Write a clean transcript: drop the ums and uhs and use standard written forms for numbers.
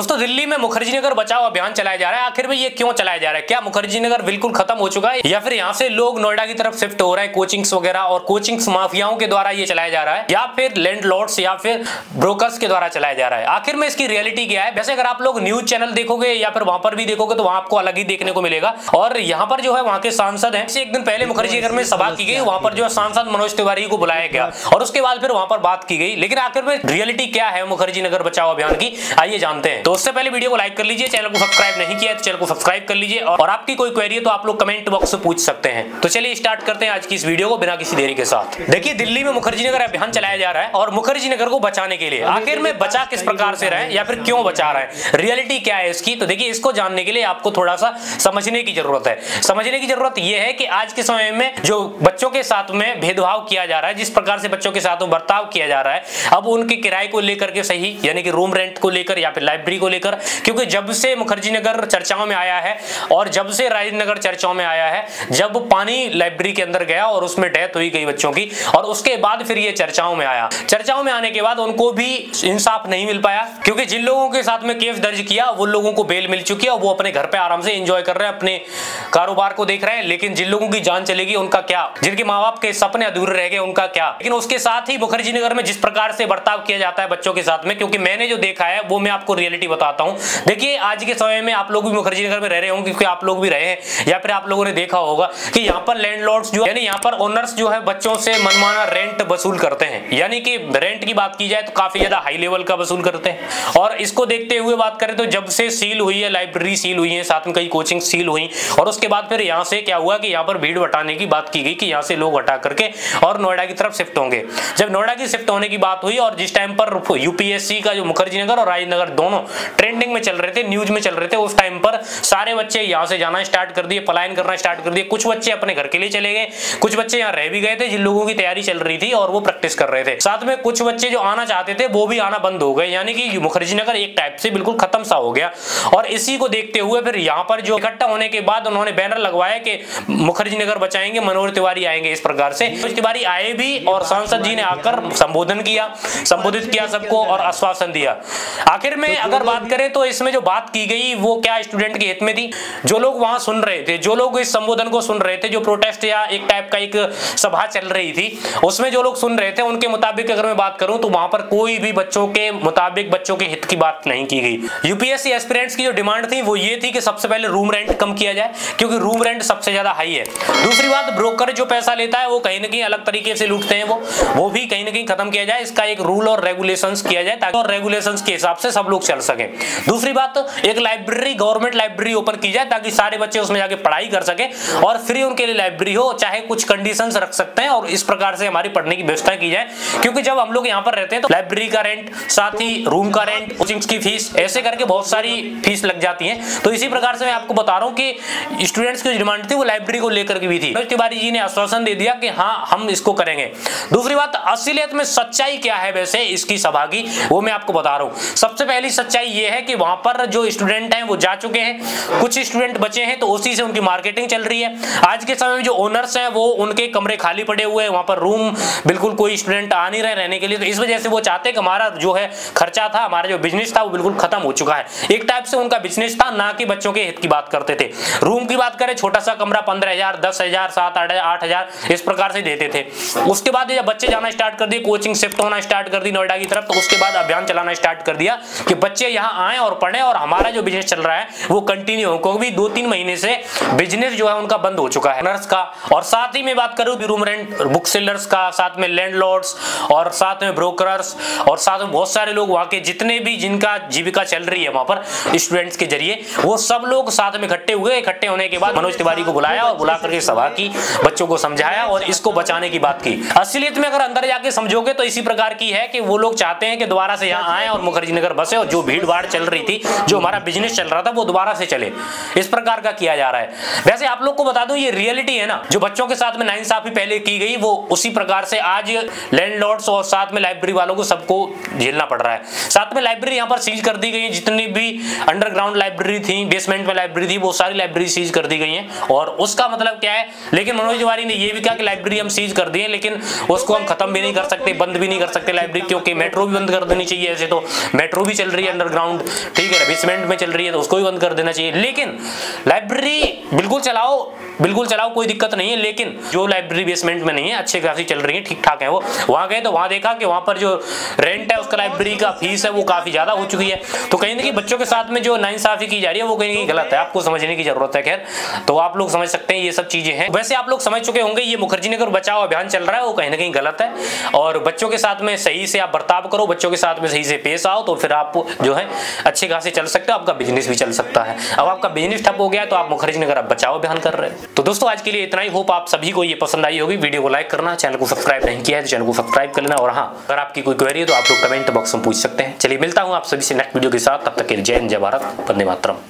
दोस्तों दिल्ली में मुखर्जी नगर बचाओ अभियान चलाया जा रहा है। आखिर में ये क्यों चलाया जा रहा है? क्या मुखर्जी नगर बिल्कुल खत्म हो चुका है या फिर यहाँ से लोग नोएडा की तरफ शिफ्ट हो रहे हैं कोचिंग्स वगैरह और कोचिंग्स माफियाओं के द्वारा ये चलाया जा रहा है या फिर लैंडलॉर्ड्स या फिर ब्रोकर्स के द्वारा चलाया जा रहा है? आखिर में इसकी रियलिटी क्या है? वैसे अगर आप लोग न्यूज चैनल देखोगे या फिर वहां पर भी देखोगे तो वहां आपको अलग ही देखने को मिलेगा। और यहाँ पर जो है वहां के सांसद हैं, एक दिन पहले मुखर्जी नगर में सभा की गई, वहां पर जो है सांसद मनोज तिवारी को बुलाया गया और उसके बाद फिर वहां पर बात की गई। लेकिन आखिर में रियलिटी क्या है मुखर्जी नगर बचाओ अभियान की, आइए जानते हैं। तो उससे पहले वीडियो को लाइक कर लीजिए, चैनल को सब्सक्राइब नहीं किया तो चैनल को सब्सक्राइब कर लीजिए और आपकी कोई क्वेरी है तो आप लोग कमेंट बॉक्स में पूछ सकते हैं। तो चलिए स्टार्ट करते हैं आज की इस वीडियो को बिना किसी देरी के साथ। देखिए दिल्ली में मुखर्जी नगर अभियान चलाया जा रहा है और मुखर्जी नगर को बचाने के लिए आखिर में बचा किस प्रकार से रहे या फिर क्यों बचा रहे हैं, रियलिटी क्या है इसकी। तो देखिए इसको जानने के लिए आपको थोड़ा सा समझने की जरूरत है। समझने की जरूरत यह है कि आज के समय में जो बच्चों के साथ में भेदभाव किया जा रहा है, जिस प्रकार से बच्चों के साथ बर्ताव किया जा रहा है, अब उनके किराए को लेकर के सही यानी कि रूम रेंट को लेकर या फिर लाइब्रेरी को लेकर, क्योंकि जब से मुखर्जी नगर चर्चाओं में आया है और जब से राजेंद्र नगर चर्चाओं में आया है, जब पानी लाइब्रेरी के अंदर गया और उसमें डेथ हुई गई बच्चों की और उसके बाद फिर ये चर्चाओं में आया। चर्चाओं में आने के बाद उनको भी इंसाफ नहीं मिल पाया, क्योंकि जिन लोगों के साथ में केस दर्ज किया वो लोगों को बेल मिल चुकी है और वो अपने घर पे आराम से एंजॉय कर रहे हैं, अपने कारोबार को देख रहे हैं। लेकिन जिन लोगों की जान चलेगी उनका क्या, जिनके माँ बाप के सपने अधूरे रह गए उनका क्या। लेकिन उसके साथ ही मुखर्जी नगर में जिस प्रकार से बर्ताव किया जाता है बच्चों के साथ में, क्योंकि मैंने जो देखा है वो मैं आपको रियलिटी बताता हूं। देखिए आज के समय में आप लोग भी मुखर्जी नगर में रह रहे होंगे, क्योंकि आप लोग भी रहे हैं या फिर आप लोगों ने देखा होगा कि यहाँ पर लैंडलॉर्ड्स जो यानी यहाँ पर ओनर्स जो है बच्चों से मनमाना रेंट वसूल करते हैं। यानी कि रेंट की बात की जाए तो काफी ज्यादा हाई लेवल का वसूल करते हैं। और इसको देखते हुए बात करें तो जब से सील हुई है लाइब्रेरी, सील हुई है, साथ में कई कोचिंग सील हुई और उसके बाद फिर यहाँ से क्या हुआ कि यहाँ पर भीड़ हटाने की बात की गई कि यहाँ से लोग हटा करके और नोएडा की तरफ शिफ्ट होंगे। जब नोएडा की शिफ्ट होने की बात हुई और जिस टाइम पर यूपीएससी का जो मुखर्जी नगर और राजेंद्र नगर दोनों ट्रेंडिंग में चल रहे थे, न्यूज में चल रहे थे, उस टाइम पर सारे बच्चे यहाँ से जाना स्टार्ट कर दिए, पलायन करना स्टार्ट कर दिए। कुछ बच्चे अपने घर के लिए चले गए, कुछ बच्चे यहाँ रह भी गए थे जिन लोगों की तैयारी चल रही थी और वो प्रैक्टिस कर रहे थे। साथ में कुछ बच्चे जो आना चाहते थे वो भी आना बंद हो गए, यानी कि मुखर्जी नगर एक टाइप से बिल्कुल खत्म सा हो गया। और इसी को देखते हुए फिर यहाँ पर जो इकट्ठा होने के बाद उन्होंने बैनर लगवाया कि मुखर्जी नगर बचाएंगे, मनोज तिवारी आएंगे। इस प्रकार से मनोज तिवारी आए भी और सांसद जी ने आकर संबोधित किया सबको और आश्वासन दिया। आखिर में अगर बात करें तो इसमें जो बात की गई वो क्या स्टूडेंट के हित में थी। जो लोग वहां सुन रहे थे, जो लोग इस संबोधन को सुन रहे थे, जो प्रोटेस्ट या एक टाइप का एक सभा चल रही थी उसमें जो लोग सुन रहे थे उनके मुताबिक अगर मैं बात करूं तो वहां पर कोई भी बच्चों के मुताबिक बच्चों के हित की बात नहीं की गई। यूपीएससी एस्पिरेंट्स की जो डिमांड थी वो ये थी कि सबसे पहले रूम रेंट कम किया जाए, क्योंकि रूम रेंट सबसे ज्यादा हाई है। दूसरी बात, ब्रोकर जो पैसा लेता है वो कहीं ना कहीं अलग तरीके से लूटते हैं, वो भी कहीं ना कहीं खत्म किया जाए। इसका एक रूल और रेगुलेशंस किया जाए ताकि और रेगुलेशंस के हिसाब से सब लोग चल सके। दूसरी बात, एक लाइब्रेरी, गवर्नमेंट लाइब्रेरी ओपन की जाए ताकि सारे बच्चे उसमें जाके पढ़ाई कर सके और फ्री उनके लिए लाइब्रेरी हो, चाहे कुछ कंडीशंस रख सकते हैं और इस प्रकार से हमारी पढ़ने की व्यवस्था की जाए। क्योंकि जब हम लोग यहाँ पर रहते हैं तो लाइब्रेरी का रेंट, साथ ही रूम का रेंट, कोचिंग्स की फीस, ऐसे करके बहुत सारी फीस लग जाती है। तो इसी प्रकार से मैं आपको बता रहा हूँ कि स्टूडेंट्स की डिमांड थी वो लाइब्रेरी को लेकर के भी थी। मनोज तिवारी जी ने आश्वासन दे दिया कि हाँ हम इसको करेंगे। दूसरी बात, असलियत में सच्चाई क्या है वैसे इसकी सभा की, वो मैं आपको बता रहा हूँ। सबसे पहली सच्चाई ये है कि वहां पर जो स्टूडेंट हैं वो जा चुके हैं, कुछ स्टूडेंट बचे हैं तो उसी से उनकी मार्केटिंग चल रही है। आज के समय में जो ओनर्स हैं वो उनके कमरे खाली पड़े हुए हैं, वहां पर रूम बिल्कुल कोई स्टूडेंट आ नहीं रहे रहने के लिए। तो इस वजह से वो चाहते हैं कि हमारा जो है खर्चा था, हमारा जो बिजनेस था वो बिल्कुल खत्म हो चुका है। एक टाइप से उनका बिजनेस था, ना कि बच्चों के हित की बात करते थे। रूम की बात करें, छोटा सा कमरा 15,000, 10,000, 7,000, 8,000 इस प्रकार से देते थे। उसके बाद जब बच्चे जाना स्टार्ट कर दिए, कोचिंग शिफ्ट होना स्टार्ट कर दी नोएडा की तरफ, तो उसके बाद अभियान चलाना स्टार्ट कर दिया कि बच्चे यहाँ आए और पढ़े और हमारा जो बिजनेस चल रहा है वो कंटिन्यू हो, क्योंकि 2-3 महीने से बिजनेस जो है उनका बंद हो चुका है नर्स का। और साथ ही मैं बात करूं रूम रेंट, बुक सेलर्स का, साथ में लैंडलॉर्ड्स और साथ में ब्रोकर्स और साथ में बहुत सारे लोग वहां के जितने भी जिनका जीविका चल रही है वहां पर स्टूडेंट्स के जरिए, वो सब लोग साथ में इकट्ठे हुए। इकट्ठे होने के बाद मनोज तिवारी को बुलाया और बुला करके सभा की, बच्चों को समझाया और इसको बचाने की बात की। असलियत में अगर अंदर जाके समझोगे तो इसी प्रकार की है कि वो लोग चाहते हैं कि दोबारा से यहाँ आए और मुखर्जी नगर बसे और जो भीड़ भाड़ चल रही थी, जो हमारा बिजनेस चल रहा था वो दोबारा से चले। इस प्रकार का किया जा रहा है। वैसे आप लोग को बता दूं ये रियलिटी है ना, जो बच्चों के साथ में नाइंसाफी पहले की गई वो उसी प्रकार से आज लैंडलॉर्ड्स और साथ में लाइब्रेरी वालों को सबको झेलना पड़ रहा है। साथ में लाइब्रेरी यहाँ पर सीज कर दी गई है, जितनी भी अंडरग्राउंड लाइब्रेरी थी, बेसमेंट में लाइब्रेरी थी, वो सारी लाइब्रेरी सीज कर दी गई है। और उसका मतलब क्या है, लेकिन मनोज तिवारी ने यह भी कहा कि लाइब्रेरी हम सीज कर दिए, लेकिन उसको हम खत्म भी नहीं कर सकते, बंद भी नहीं कर सकते लाइब्रेरी, क्योंकि मेट्रो भी बंद कर देनी चाहिए। ऐसे तो मेट्रो भी चल रही है अंडर अंडरग्राउंड, ठीक है, बेसमेंट में चल रही है तो उसको भी बंद कर देना चाहिए। लेकिन लाइब्रेरी बिल्कुल चलाओ, कोई दिक्कत नहीं है। लेकिन जो लाइब्रेरी बेसमेंट में नहीं है, अच्छे खासी चल रही है, ठीक ठाक है, वो वहां गए तो वहां देखा कि वहां पर जो रेंट है उसका, लाइब्रेरी का फीस है, वो काफी ज्यादा हो चुकी है। तो कहीं ना कहीं बच्चों के साथ में जो नाइंसाफी की जा रही है वो कहीं गलत है, आपको समझने की जरूरत है। खैर, तो आप लोग समझ सकते हैं, ये सब चीजें हैं। वैसे आप लोग समझ चुके होंगे, ये मुखर्जी नगर बचाओ अभियान चल रहा है वो कहीं ना कहीं गलत है, और बच्चों के साथ में सही से आप बर्ताव करो, बच्चों के साथ में सही से पेश आओ, तो फिर आप जो है अच्छे खासे चल सकते हो, आपका बिजनेस भी चल सकता है। अब आपका बिजनेस ठप हो गया तो आप मुखर्जी नगर अब बचाओ अभियान कर रहे हैं। तो दोस्तों आज के लिए इतना ही। होप आप सभी को ये पसंद आई होगी। वीडियो को लाइक करना, चैनल को सब्सक्राइब नहीं किया है तो चैनल को सब्सक्राइब कर लेना, और हाँ, अगर आपकी कोई क्वेरी है तो आप लोग कमेंट बॉक्स में पूछ सकते हैं। चलिए मिलता हूँ आप सभी से नेक्स्ट वीडियो के साथ, तब तक के लिए जय हिंद, जय भारत, वंदे मातरम।